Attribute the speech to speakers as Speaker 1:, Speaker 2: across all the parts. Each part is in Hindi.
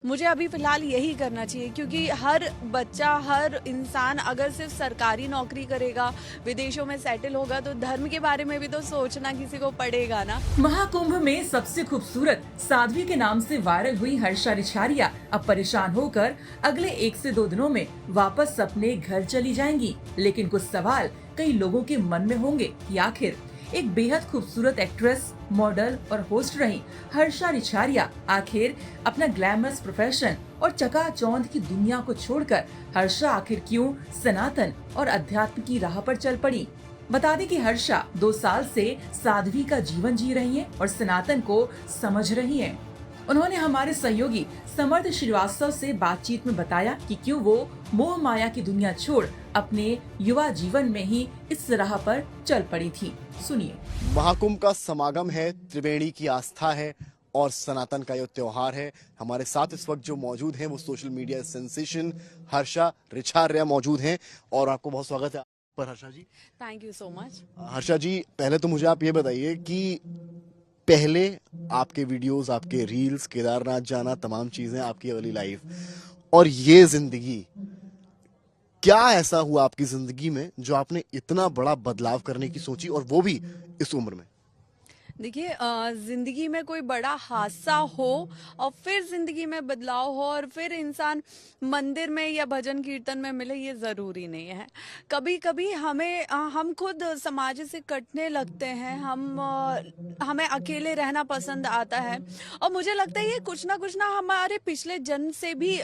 Speaker 1: मुझे अभी फ़िलहाल यही करना चाहिए क्योंकि हर बच्चा, हर इंसान अगर सिर्फ़ सरकारी नौकरी करेगा, विदेशों में सेटल होगा तो धर्म के बारे में भी तो सोचना किसी को पड़ेगा ना।
Speaker 2: महाकुंभ में सबसे खूबसूरत साध्वी के नाम से वायरल हुई हर्षा रिछारिया अब परेशान होकर अगले 1 से 2 दिनों में वापस अपने घर चली जाएंगी। लेकिन कुछ सवाल कई लोगों के मन में होंगे कि आखिर एक बेहद खूबसूरत एक्ट्रेस, मॉडल और होस्ट रही हर्षा रिछारिया आखिर अपना ग्लैमरस प्रोफेशन और चकाचौंध की दुनिया को छोड़कर हर्षा आखिर क्यों सनातन और अध्यात्म की राह पर चल पड़ी। बता दें कि हर्षा 2 साल से साध्वी का जीवन जी रही हैं और सनातन को समझ रही हैं। उन्होंने हमारे सहयोगी समर्थ श्रीवास्तव से बातचीत में बताया कि क्यों वो मोह माया की दुनिया छोड़ अपने युवा जीवन में ही इस राह पर चल पड़ी थी। सुनिए।
Speaker 3: महाकुंभ का समागम है, त्रिवेणी की आस्था है और सनातन का ये त्योहार है। हमारे साथ इस वक्त जो मौजूद हैं वो social media sensation Harsha Richhariya मौजूद हैं और आपको बहुत स्वागत है पर Harsha ji.
Speaker 1: Thank you so much.
Speaker 3: Harsha ji, पहले तो मुझे आप ये बताइए कि पहले आपके वीडियोस, आपके रील्स, केदारनाथ जाना, तमाम चीजें, आपकी अगली लाइफ और ये जिंदगी, क्या ऐसा हुआ आपकी जिंदगी में जो आपने इतना बड़ा बदलाव करने की सोची और वो भी इस उम्र में?
Speaker 1: देखिए, ज़िंदगी में कोई बड़ा हादसा हो और फिर ज़िंदगी में बदलाव हो और फिर इंसान मंदिर में या भजन कीर्तन में मिले, ये ज़रूरी नहीं है। कभी कभी हम खुद समाज से कटने लगते हैं, हमें अकेले रहना पसंद आता है और मुझे लगता है ये कुछ ना हमारे पिछले जन्म से भी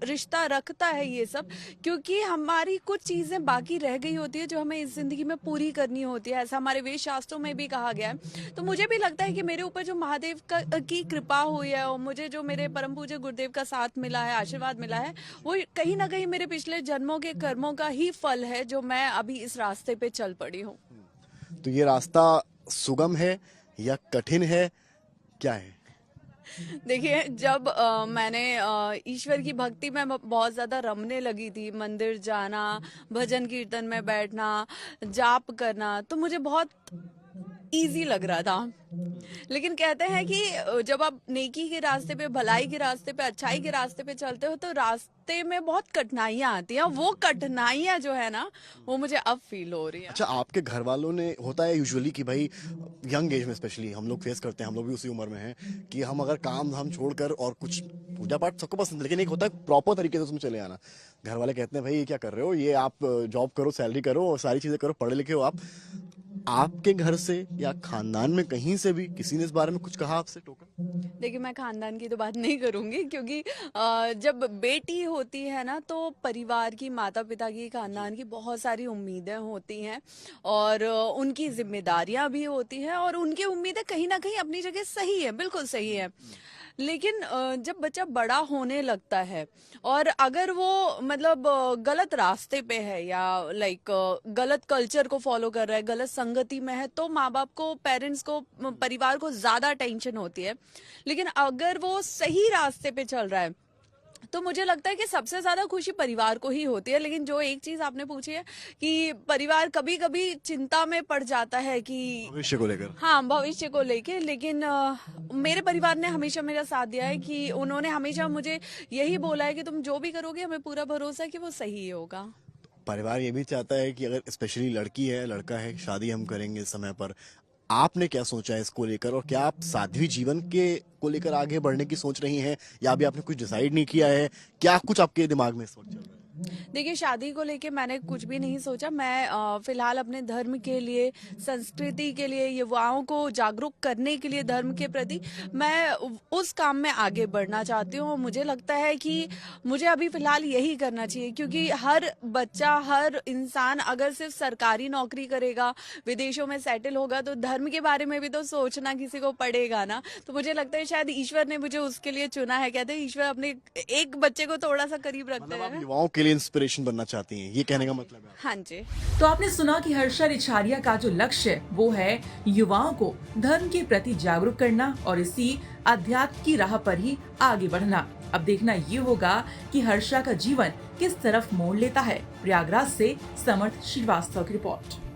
Speaker 1: रिश्ता रखता है ये सब, क्योंकि हमारी कुछ चीज़ें बाकी रह गई होती है जो हमें इस ज़िंदगी में पूरी करनी होती है। ऐसा हमारे वेद शास्त्रों में भी कहा गया है। तो मुझे भी लगता है कि मेरे ऊपर जो महादेव की कृपा हुई है और मुझे जो मेरे परम पूज्य गुरुदेव का साथ मिला है, आशीर्वाद मिला है, वो कहीं ना कहीं मेरे पिछले जन्मों के कर्मों का ही फल है जो मैं अभी इस रास्ते पे चल पड़ी हूँ।
Speaker 3: तो ये रास्ता सुगम है या कठिन है, क्या है?
Speaker 1: देखिए, जब मैंने ईश्वर की भक्ति में बहुत ज़्यादा रमने लगी थी, मंदिर जाना, भजन कीर्तन में बैठना, जाप करना, तो मुझे बहुत इजी लग रहा था। लेकिन कहते हैं कि जब आप नेकी के रास्ते पे, भलाई के रास्ते पे, अच्छाई के रास्ते पे चलते हो तो रास्ते में बहुत कठिनाइयां आती हैं। वो कठिनाइयां जो है ना, वो मुझे अब फील हो रही है।
Speaker 3: अच्छा, आपके घर वालों ने, होता है यूजुअली कि भाई यंग एज में स्पेशली हम लोग फेस करते हैं, हम लोग भी उसी उम्र में हैं कि हम अगर काम धाम छोड़कर और कुछ, पूजा पाठ सबको पसंद है लेकिन एक होता है प्रॉपर तरीके से उसमें चले आना। घर वाले कहते हैं भाई ये क्या कर रहे हो, ये आप जॉब करो, सैलरी करो और सारी चीजें करो, पढ़े लिखे हो आप। आपके घर से या खानदान में कहीं से भी किसी ने इस बारे में कुछ कहा आपसे, टोका?
Speaker 1: देखिए, मैं खानदान की तो बात नहीं करूंगी क्योंकि जब बेटी होती है ना तो परिवार की, माता पिता की, खानदान की बहुत सारी उम्मीदें होती हैं और उनकी जिम्मेदारियां भी होती हैं और उनकी उम्मीदें कहीं ना कहीं अपनी जगह सही है, बिल्कुल सही है। लेकिन जब बच्चा बड़ा होने लगता है और अगर वो मतलब गलत रास्ते पे है या लाइक गलत कल्चर को फॉलो कर रहा है, गलत संगति में है, तो माँ बाप को, पेरेंट्स को, परिवार को ज्यादा टेंशन होती है। लेकिन अगर वो सही रास्ते पे चल रहा है तो मुझे लगता है कि सबसे ज्यादा खुशी परिवार को ही होती है। लेकिन जो एक चीज आपने पूछी है कि परिवार कभी कभी चिंता में पड़ जाता है कि
Speaker 3: भविष्य को लेकर।
Speaker 1: हाँ, भविष्य को लेके, लेकिन मेरे परिवार ने हमेशा मेरा साथ दिया है कि उन्होंने हमेशा मुझे यही बोला है कि तुम जो भी करोगे हमें पूरा भरोसा है कि वो सही ही होगा।
Speaker 3: परिवार ये भी चाहता है कि अगर स्पेशली लड़की है, लड़का है, शादी हम करेंगे समय पर। आपने क्या सोचा है इसको लेकर और क्या आप साध्वी जीवन के को लेकर आगे बढ़ने की सोच रही हैं या अभी आपने कुछ डिसाइड नहीं किया है? क्या कुछ आपके दिमाग में इस वक्त चल रहा है?
Speaker 1: देखिए, शादी को लेके मैंने कुछ भी नहीं सोचा। मैं फिलहाल अपने धर्म के लिए, संस्कृति के लिए, युवाओं को जागरूक करने के लिए धर्म के प्रति मैं उस काम में आगे बढ़ना चाहती हूँ। मुझे लगता है कि मुझे अभी फिलहाल यही करना चाहिए क्योंकि हर बच्चा, हर इंसान अगर सिर्फ सरकारी नौकरी करेगा, विदेशों में सेटल होगा तो धर्म के बारे में भी तो सोचना किसी को पड़ेगा ना। तो मुझे लगता है शायद ईश्वर ने मुझे उसके लिए चुना है। कहते हैं ईश्वर अपने एक बच्चे को थोड़ा सा करीब रखते
Speaker 3: मतलब आप
Speaker 1: हैं।
Speaker 3: युवाओं के लिए इंस्पिरेशन बनना चाहती हैं, ये कहने का मतलब है?
Speaker 1: हाँ जी।
Speaker 2: तो आपने सुना कि हर्षा रिछारिया का जो लक्ष्य है वो है युवाओं को धर्म के प्रति जागरूक करना और इसी अध्यात्म की राह पर ही आगे बढ़ना। अब देखना ये होगा कि हर्षा का जीवन किस तरफ मोड़ लेता है। प्रयागराज से समर्थ श्रीवास्तव की रिपोर्ट।